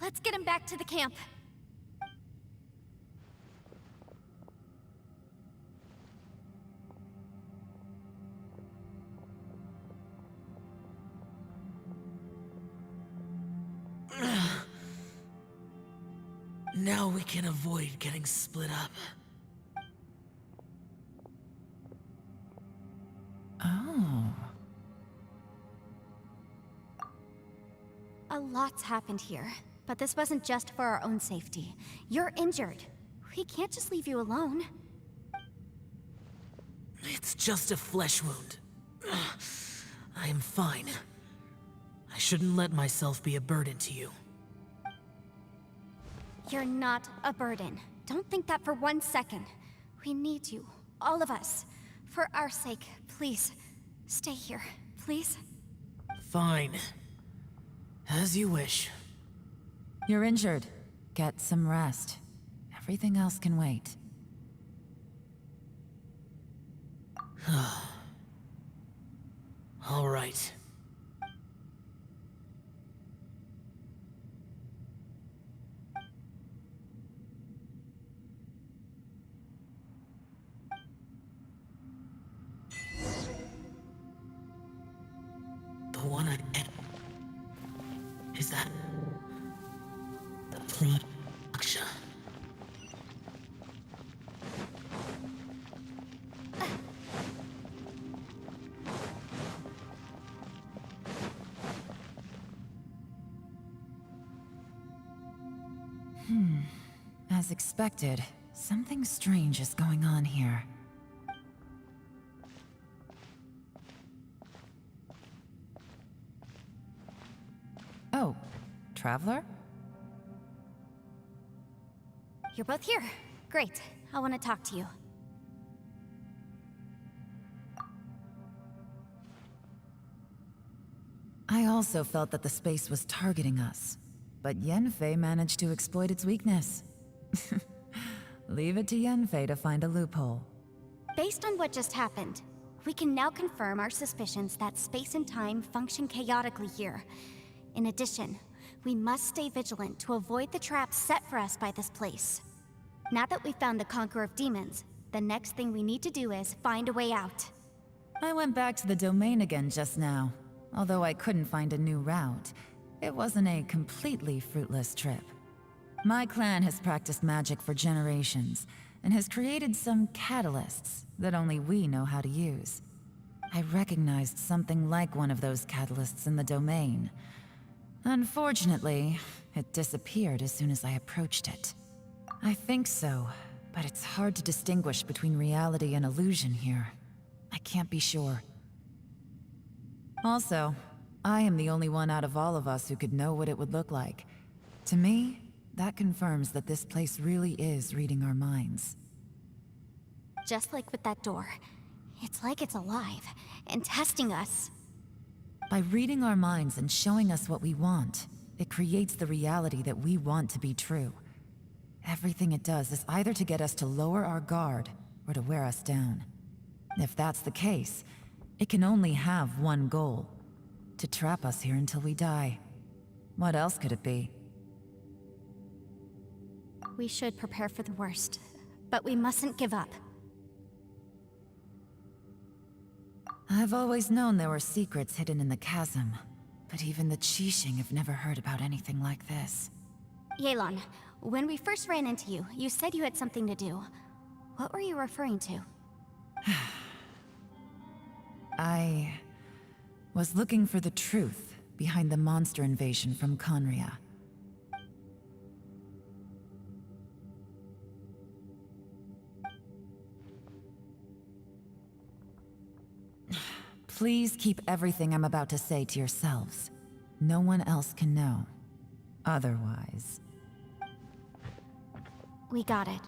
Let's get him back to the camp. Now we can avoid getting split up. Oh. A lot's happened here, but this wasn't just for our own safety. You're injured. We can't just leave you alone. It's just a flesh wound. I am fine. I shouldn't let myself be a burden to you. You're not a burden. Don't think that for 1 second. We need you, all of us. For our sake, please, stay here, please. Fine. As you wish. You're injured. Get some rest. Everything else can wait. All right. The one I get. Is that the production? As expected, something strange is going on here. Oh, Traveler? You're both here. Great. I want to talk to you. I also felt that the space was targeting us, but Yenfei managed to exploit its weakness. Leave it to Yenfei to find a loophole. Based on what just happened, we can now confirm our suspicions that space and time function chaotically here. In addition, we must stay vigilant to avoid the traps set for us by this place. Now that we've found the Conqueror of Demons, the next thing we need to do is find a way out. I went back to the domain again just now. Although I couldn't find a new route, it wasn't a completely fruitless trip. My clan has practiced magic for generations, and has created some catalysts that only we know how to use. I recognized something like one of those catalysts in the domain. Unfortunately, it disappeared as soon as I approached it. I think so, but it's hard to distinguish between reality and illusion here. I can't be sure. Also, I am the only one out of all of us who could know what it would look like. To me, that confirms that this place really is reading our minds. Just like with that door. It's like it's alive, and testing us. By reading our minds and showing us what we want, it creates the reality that we want to be true. Everything it does is either to get us to lower our guard, or to wear us down. If that's the case, it can only have one goal: to trap us here until we die. What else could it be? We should prepare for the worst, but we mustn't give up. I've always known there were secrets hidden in the chasm, but even the Qixing have never heard about anything like this. Yelan, when we first ran into you, you said you had something to do. What were you referring to? I was looking for the truth behind the monster invasion from Conria. Please keep everything I'm about to say to yourselves. No one else can know. Otherwise... We got it.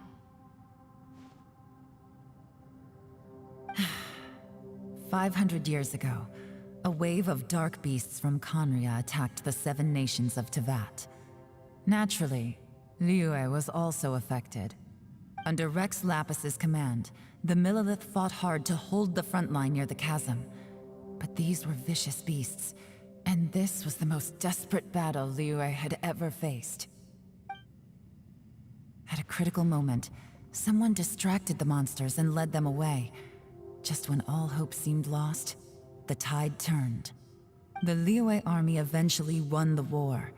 500 years ago, a wave of dark beasts from Conria attacked the 7 nations of Tevat. Naturally, Liyue was also affected. Under Rex Lapis's command, the Millelith fought hard to hold the front line near the chasm. But these were vicious beasts, And this was the most desperate battle Liu had ever faced. At a critical moment, someone distracted the monsters and led them away. Just when all hope seemed lost, the tide turned. The Liyue army eventually won the war,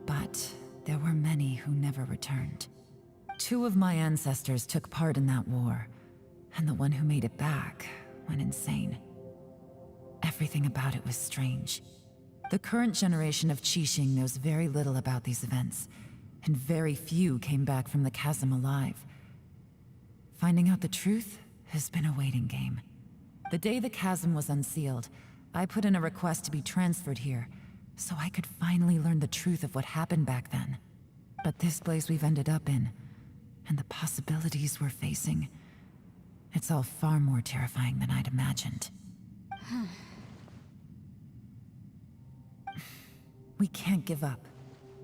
but there were many who never returned. 2 of my ancestors took part in that war, and the one who made it back went insane. Everything about it was strange. The current generation of Qixing knows very little about these events, and very few came back from the chasm alive. Finding out the truth has been a waiting game. The day the chasm was unsealed, I put in a request to be transferred here, so I could finally learn the truth of what happened back then. But this place we've ended up in, and the possibilities we're facing, it's all far more terrifying than I'd imagined. We can't give up.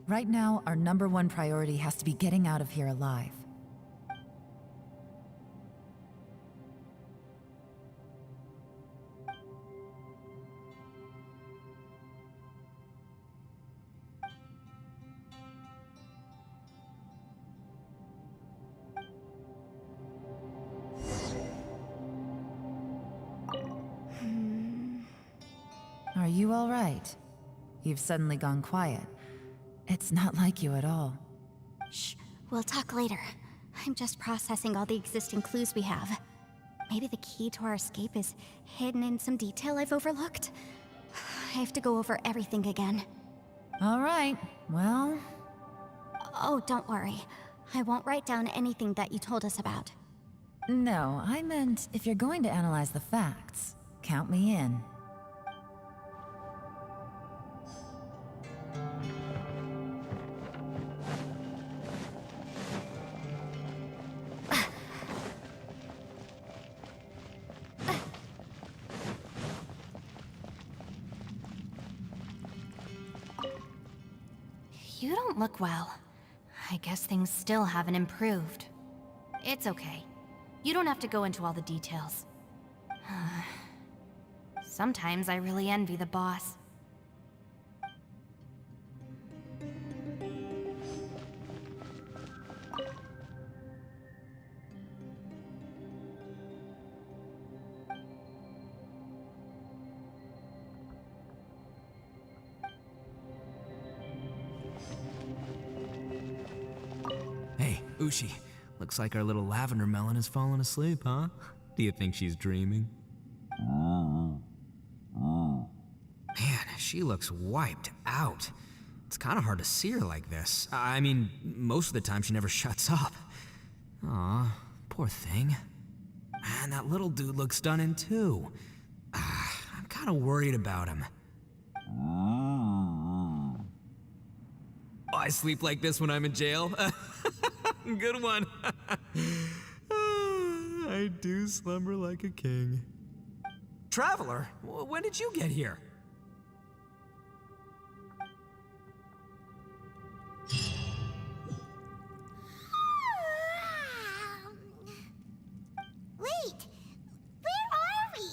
Right now, our #1 priority has to be getting out of here alive. Are you all right? You've suddenly gone quiet. It's not like you at all. Shh, we'll talk later. I'm just processing all the existing clues we have. Maybe the key to our escape is hidden in some detail I've overlooked. I have to go over everything again. All right, well... Oh, don't worry. I won't write down anything that you told us about. No, I meant if you're going to analyze the facts, count me in. You don't look well. I guess things still haven't improved. It's okay. You don't have to go into all the details. Sometimes I really envy the boss. Hey, Ushi. Looks like our little lavender melon has fallen asleep, huh? Do you think she's dreaming? Man, she looks wiped out. It's kind of hard to see her like this. I mean, most of the time she never shuts up. Aw, poor thing. Man, that little dude looks stunning too. I'm kind of worried about him. Oh, I sleep like this when I'm in jail? Good one. I do slumber like a king. Traveler, when did you get here? Wait! Where are we?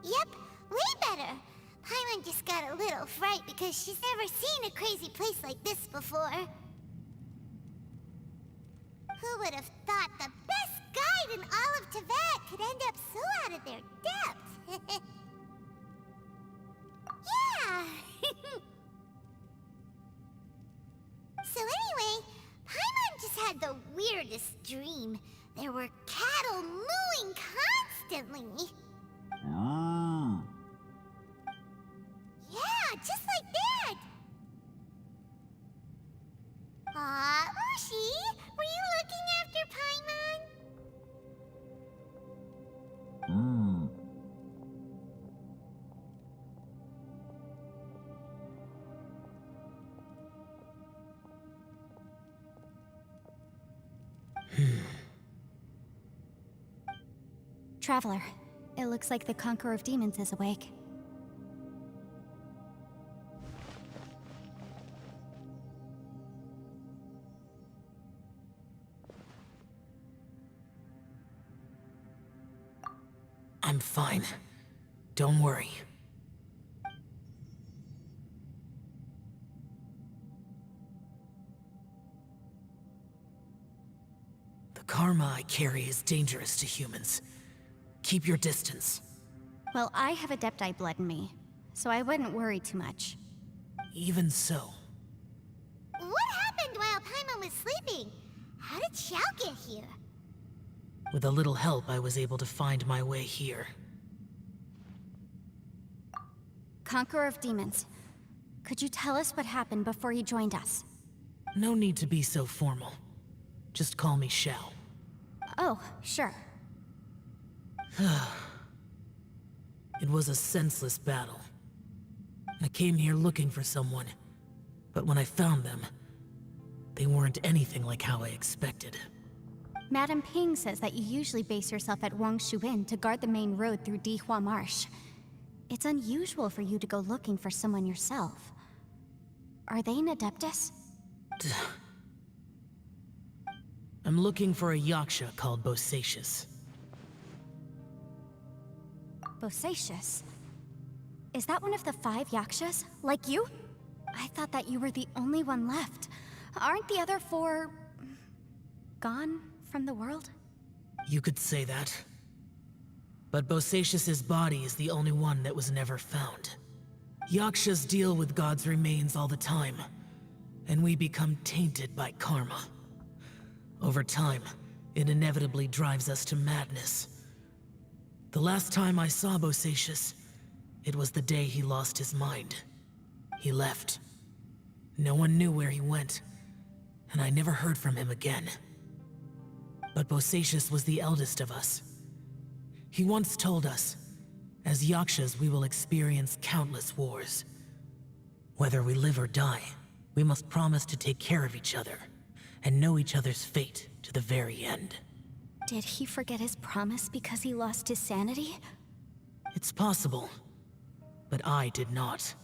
Yep, way better. Paimon just got a little fright because she's never seen a crazy place like this before. Who would have thought the best guide in all of Tibet could end up so out of their depth? Yeah! So anyway, Paimon just had the weirdest dream. There were cattle mooing constantly. Yeah, just like that. Aw, Ushi, were you looking after Paimon? Traveler, it looks like the Conqueror of Demons is awake. I'm fine. Don't worry. The karma I carry is dangerous to humans. Keep your distance. Well, I have Adepti blood in me, so I wouldn't worry too much. Even so, What happened while Paimon was sleeping? How did Xiao get here? with a little help, I was able to find my way here. Conqueror of Demons, could you tell us what happened before you joined us? No need to be so formal. Just call me Xiao. Oh, sure. It was a senseless battle. I came here looking for someone, but when I found them, they weren't anything like how I expected. Madame Ping says that you usually base yourself at Wangshu Inn to guard the main road through Dihua Marsh. It's unusual for you to go looking for someone yourself. Are they an Adeptus? I'm looking for a Yaksha called Bosacius. Bosacius? Is that one of the 5 Yakshas, like you? I thought that you were the only one left. Aren't the other 4... gone from the world? You could say that. But Bosacius's body is the only one that was never found. Yakshas deal with God's remains all the time, and we become tainted by karma. Over time, it inevitably drives us to madness. The last time I saw Bosacius, it was the day he lost his mind. He left. No one knew where he went, and I never heard from him again. But Bosacius was the eldest of us. He once told us, as Yakshas we will experience countless wars. Whether we live or die, we must promise to take care of each other, and know each other's fate to the very end. Did he forget his promise because he lost his sanity? It's possible, but I did not.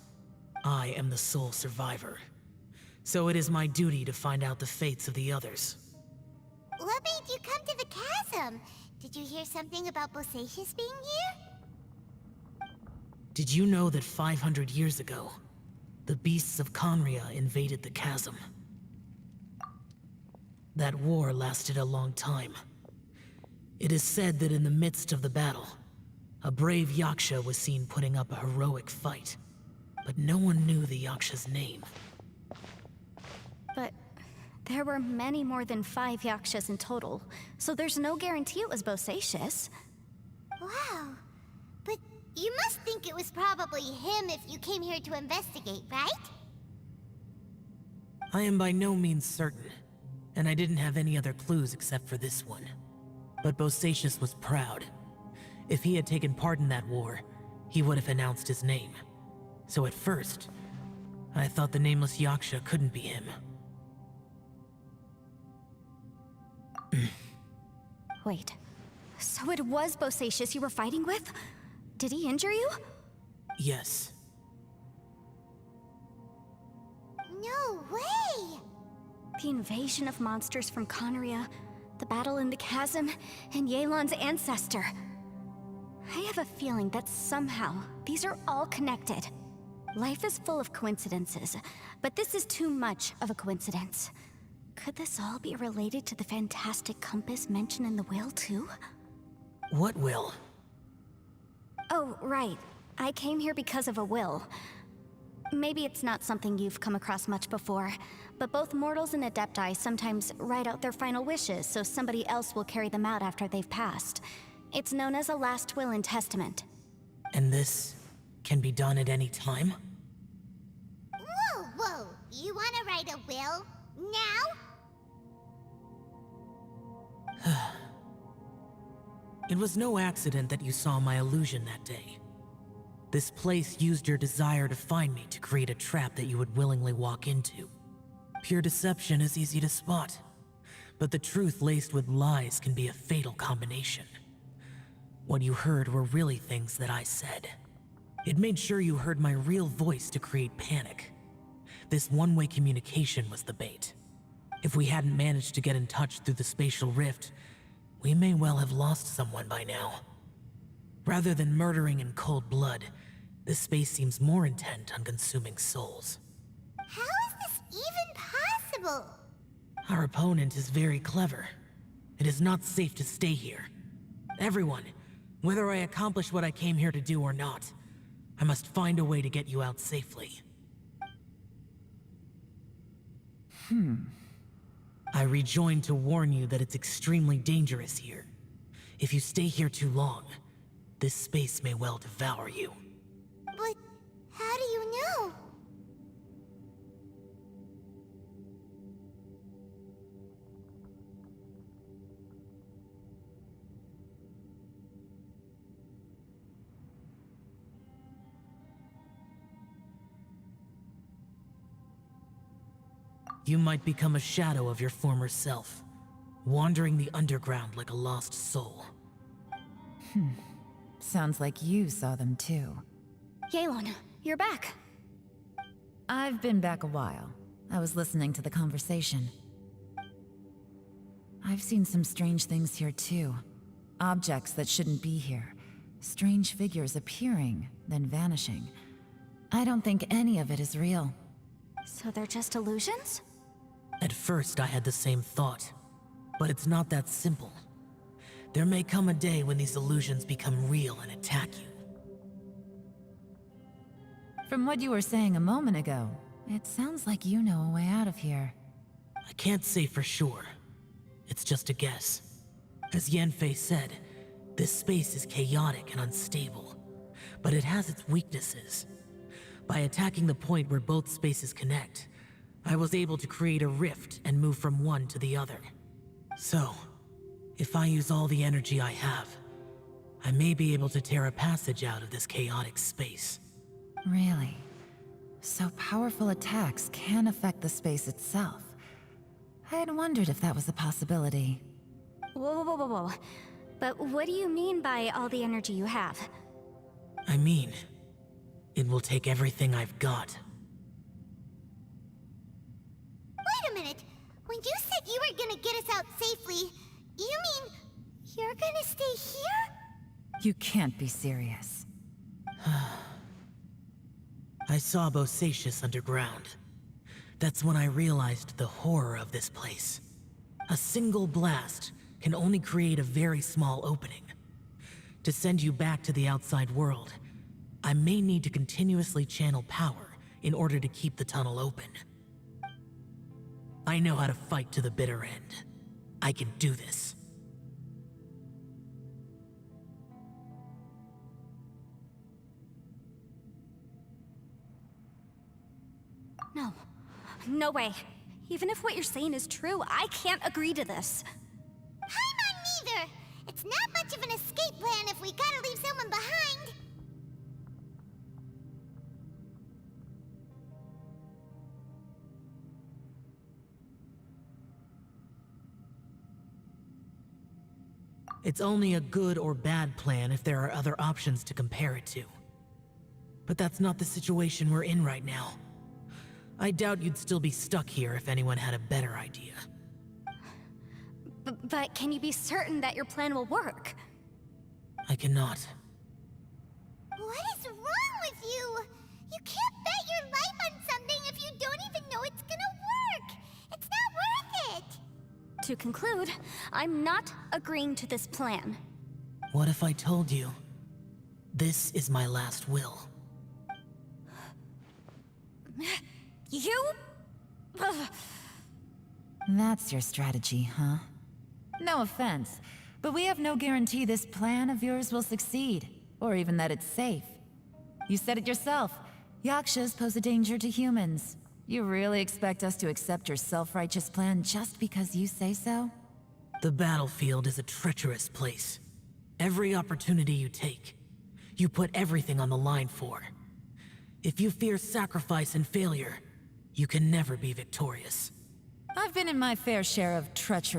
I am the sole survivor. So it is my duty to find out the fates of the others. What made you come to the chasm? Did you hear something about Bosacius being here? Did you know that 500 years ago, the beasts of Conria invaded the chasm? That war lasted a long time. It is said that in the midst of the battle, a brave Yaksha was seen putting up a heroic fight, but no one knew the Yaksha's name. But there were many more than 5 Yakshas in total, so there's no guarantee it was Bosacius. Wow. But you must think it was probably him if you came here to investigate, right? I am by no means certain, and I didn't have any other clues except for this one. But Bosacius was proud. If he had taken part in that war, he would have announced his name. So at first, I thought the nameless Yaksha couldn't be him. Wait, so it was Bosacius you were fighting with? Did he injure you? Yes. No way! The invasion of monsters from Conria, the battle in the chasm, and Yelan's ancestor. I have a feeling that somehow these are all connected. Life is full of coincidences, but this is too much of a coincidence. Could this all be related to the fantastic compass mentioned in the will, too? What will? Oh, right. I came here because of a will. Maybe it's not something you've come across much before, but both mortals and Adepti sometimes write out their final wishes so somebody else will carry them out after they've passed. It's known as a last will and testament. And this can be done at any time? Whoa, whoa! You wanna write a will? Now? It was no accident that you saw my illusion that day. This place used your desire to find me to create a trap that you would willingly walk into. Pure deception is easy to spot, but the truth laced with lies can be a fatal combination. What you heard were really things that I said. It made sure you heard my real voice to create panic. This one-way communication was the bait. If we hadn't managed to get in touch through the spatial rift, we may well have lost someone by now. Rather than murdering in cold blood, this space seems more intent on consuming souls. How is this even possible? Our opponent is very clever. It is not safe to stay here. Everyone, whether I accomplish what I came here to do or not, I must find a way to get you out safely. I rejoined to warn you that it's extremely dangerous here. If you stay here too long, this space may well devour you. But how do you know? You might become a shadow of your former self, wandering the underground like a lost soul. Sounds like you saw them too. Yelan, you're back. I've been back a while. I was listening to the conversation. I've seen some strange things here too. Objects that shouldn't be here. Strange figures appearing, then vanishing. I don't think any of it is real. So they're just illusions? At first, I had the same thought, but it's not that simple. There may come a day when these illusions become real and attack you. From what you were saying a moment ago, it sounds like you know a way out of here. I can't say for sure. It's just a guess. As Yanfei said, this space is chaotic and unstable, but it has its weaknesses. By attacking the point where both spaces connect, I was able to create a rift and move from one to the other. So, if I use all the energy I have, I may be able to tear a passage out of this chaotic space. Really? So powerful attacks can affect the space itself. I had wondered if that was a possibility. Whoa, whoa, whoa, whoa. But what do you mean by all the energy you have? I mean, it will take everything I've got. Wait a minute. When you said you were gonna get us out safely, you mean you're gonna stay here? You can't be serious. I saw Bosacius underground. That's when I realized the horror of this place. A single blast can only create a very small opening. To send you back to the outside world, I may need to continuously channel power in order to keep the tunnel open. I know how to fight to the bitter end. I can do this. No. No way. Even if what you're saying is true, I can't agree to this. I'm not neither. It's not much of an escape plan if we gotta leave someone behind. It's only a good or bad plan if there are other options to compare it to. But that's not the situation we're in right now. I doubt you'd still be stuck here if anyone had a better idea. But can you be certain that your plan will work? I cannot. What is wrong with you? You can't bet your life on something if you don't even know it's gonna work. It's not worth it. To conclude, I'm not agreeing to this plan. What if I told you, this is my last will? You? Ugh. That's your strategy, huh? No offense, but we have no guarantee this plan of yours will succeed, or even that it's safe. You said it yourself. Yakshas pose a danger to humans. You really expect us to accept your self-righteous plan just because you say so? The battlefield is a treacherous place. Every opportunity you take, you put everything on the line for. If you fear sacrifice and failure, you can never be victorious. I've been in my fair share of treacherous